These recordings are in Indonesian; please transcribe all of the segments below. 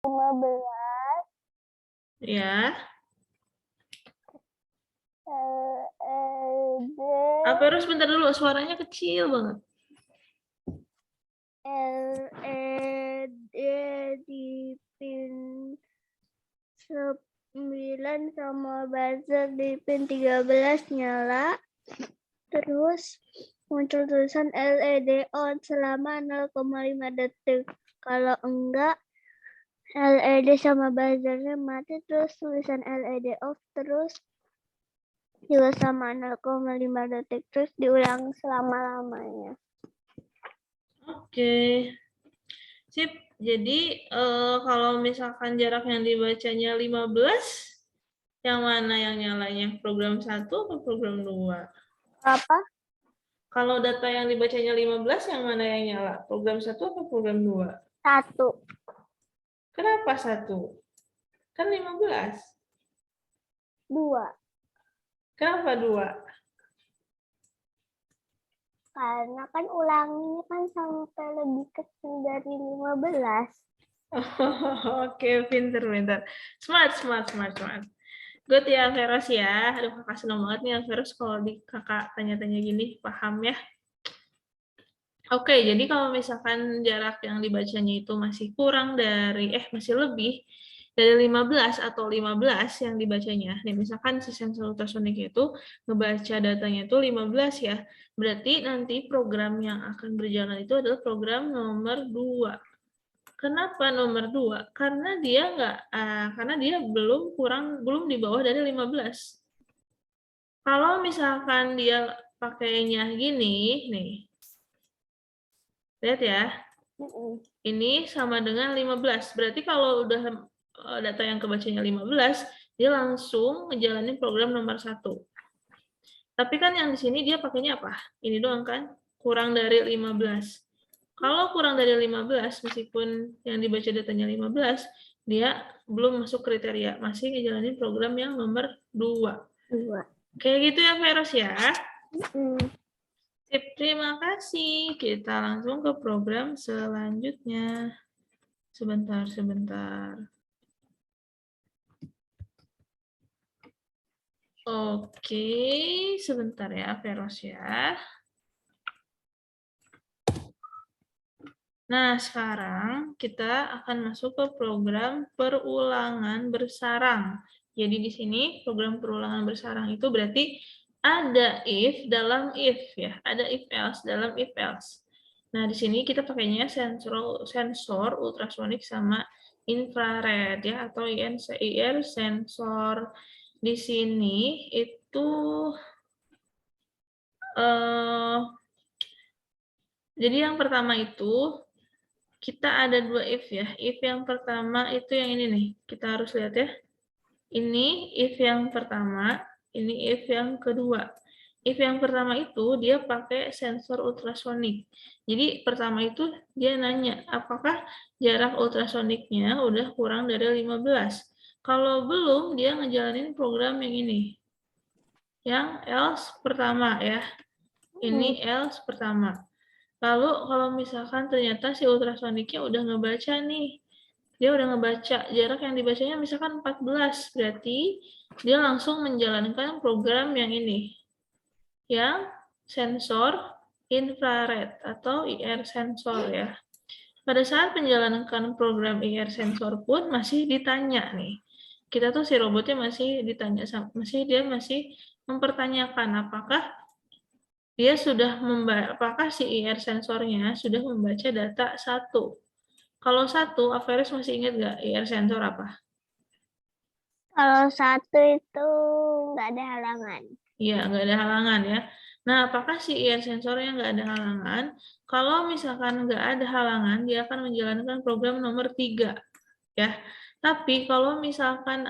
15 Ya. LED Averus bentar dulu, suaranya kecil banget. LED di pin 9 sama buzzer di pin 13 nyala. Terus muncul tulisan LED on selama 0,5 detik. Kalau enggak, LED sama buzzernya mati, terus tulisan LED off, terus juga sama 0,5 detik, terus diulang selama-lamanya. Oke. Sip. Jadi kalau misalkan jarak yang dibacanya 15, yang mana yang nyalanya? Program 1 atau program 2? Apa? Kalau data yang dibacanya 15, yang mana yang nyala? Program 1 atau program 2? 1. Kenapa 1? Kan 15. 2. Kenapa 2? Karena kan ulanginya kan sampai lebih kecil dari 15. Oke, pinter. Smart. Good ya, Veros ya. Aduh, kakak senang banget nih, Veros, kalau di kakak tanya-tanya gini, paham ya. Oke, jadi kalau misalkan jarak yang dibacanya itu masih kurang dari, masih lebih dari 15 atau 15 yang dibacanya, nih misalkan si sensor ultrasonik itu ngebaca datanya itu 15 ya, berarti nanti program yang akan berjalan itu adalah program nomor 2. Kenapa nomor 2? Karena dia belum di bawah dari 15. Kalau misalkan dia pakainya gini, nih. Lihat ya. Ini sama dengan 15. Berarti kalau udah data yang kebacanya 15, dia langsung ngejalanin program nomor 1. Tapi kan yang di sini dia pakainya apa? Ini doang kan? Kurang dari 15. Kalau kurang dari 15, meskipun yang dibaca datanya 15, dia belum masuk kriteria. Masih ngejalanin program yang nomor 2. Kayak gitu ya, Veros ya. Sip, terima kasih. Kita langsung ke program selanjutnya. Sebentar. Oke, sebentar ya, Veros ya. Nah, sekarang kita akan masuk ke program perulangan bersarang. Jadi di sini program perulangan bersarang itu berarti ada if dalam if ya, ada if else dalam if else. Nah, di sini kita pakainya sensor ultrasonik sama infrared ya, atau IR sensor. Di sini itu jadi yang pertama itu kita ada 2 if ya. If yang pertama itu yang ini nih. Kita harus lihat ya. Ini if yang pertama, ini if yang kedua. If yang pertama itu dia pakai sensor ultrasonik. Jadi pertama itu dia nanya, apakah jarak ultrasoniknya udah kurang dari 15? Kalau belum, dia ngejalanin program yang ini. Yang else pertama ya. Ini else pertama. Lalu kalau misalkan ternyata si ultrasoniknya udah ngebaca nih. Dia udah ngebaca jarak yang dibacanya misalkan 14, berarti dia langsung menjalankan program yang ini. Yang sensor infrared atau IR sensor ya. Pada saat menjalankan program IR sensor pun masih ditanya nih. Kita tuh si robotnya masih ditanya, masih mempertanyakan apakah apakah si IR sensornya sudah membaca data 1. Kalau 1, Averis masih ingat nggak IR sensor apa? Kalau 1 itu nggak ada halangan. Iya, nggak ada halangan ya. Nah, apakah si IR sensornya nggak ada halangan? Kalau misalkan nggak ada halangan, dia akan menjalankan program nomor 3. Ya. Tapi kalau misalkan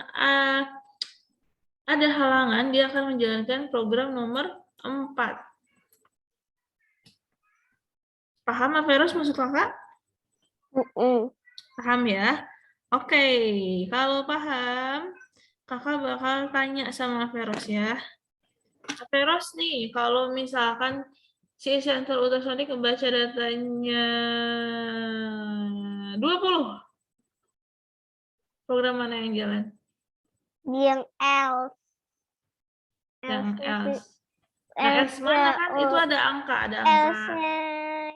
ada halangan, dia akan menjalankan program nomor 4. Paham, Averis, maksud kakak? Paham ya? Oke, kalau paham, kakak bakal tanya sama Veros ya. Veros nih, kalau misalkan si sensor ultrasonik membaca datanya 20. Program mana yang jalan? Yang else. Yang else. Nah, Else else mana kan? Itu ada angka, ada angka. Else-nya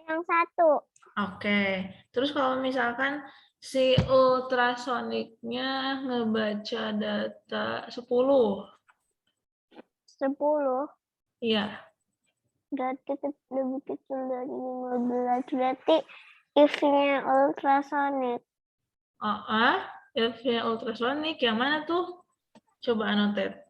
yang satu. Oke. Terus kalau misalkan si ultrasoniknya ngebaca data 10. 10. Iya. Berarti lebih kecil dari 15. Berarti if-nya ultrasonic. If-nya ultrasonik yang mana tuh? Coba anotet.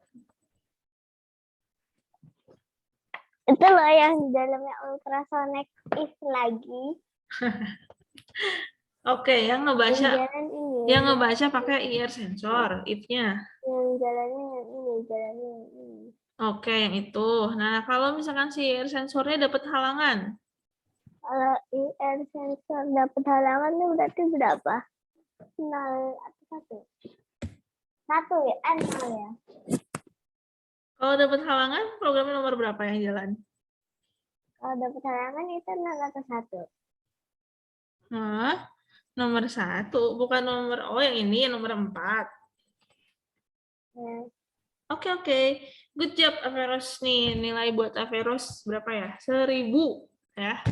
Itu loh yang di dalamnya ultrasonic if lagi. Oke, yang ngebaca Ini. yang ngebaca pakai IR sensor, if-nya. Yang jalannya yang ini, jalannya yang ini. Oke, yang itu. Nah, kalau misalkan si IR sensornya dapat halangan. Kalau IR sensor dapat halangan itu berarti berapa? 0 atau 1? 1 ya? 0 ya? Kalau dapat halangan, programnya nomor berapa yang jalan? Kalau dapat halangan itu 0 atau 1? Hah? Nomor 1, bukan nomor, yang ini yang nomor 4. Ya. Oke. Good job, Averos. Nih, nilai buat Averos berapa ya? 1000. Ya.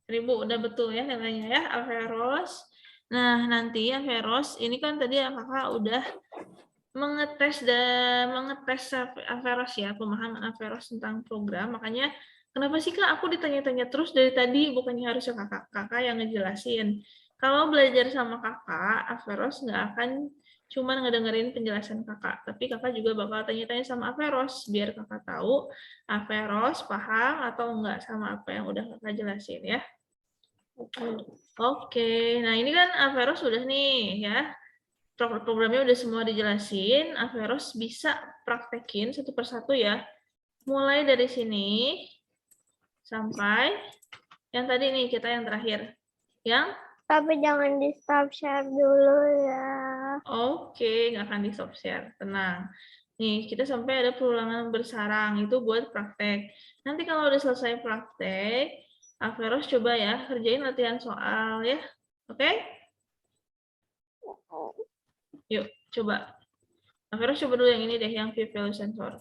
1000, udah betul ya nilainya ya, Averos. Nah, nanti Averos, ini kan tadi kakak udah mengetes Averos ya, pemahaman Averos tentang program. Makanya, kenapa sih Kak aku ditanya-tanya terus dari tadi, bukannya harusnya kakak yang ngejelasin. Kalau belajar sama kakak, Averos nggak akan cuma ngedengerin penjelasan kakak, tapi kakak juga bakal tanya-tanya sama Averos, biar kakak tahu Averos paham atau enggak sama apa yang udah kakak jelasin ya. Oke, nah ini kan Averos sudah nih ya, programnya udah semua dijelasin, Averos bisa praktekin satu persatu ya, mulai dari sini sampai yang tadi nih kita yang terakhir, yang Tapi jangan di stop share dulu ya. Oke, nggak akan di stop share, tenang. Nih, kita sampai ada perulangan bersarang, itu buat praktek. Nanti kalau udah selesai praktek, Averos coba ya, kerjain latihan soal ya. Oke? Yuk, coba. Averos coba dulu yang ini deh, yang view value sensor.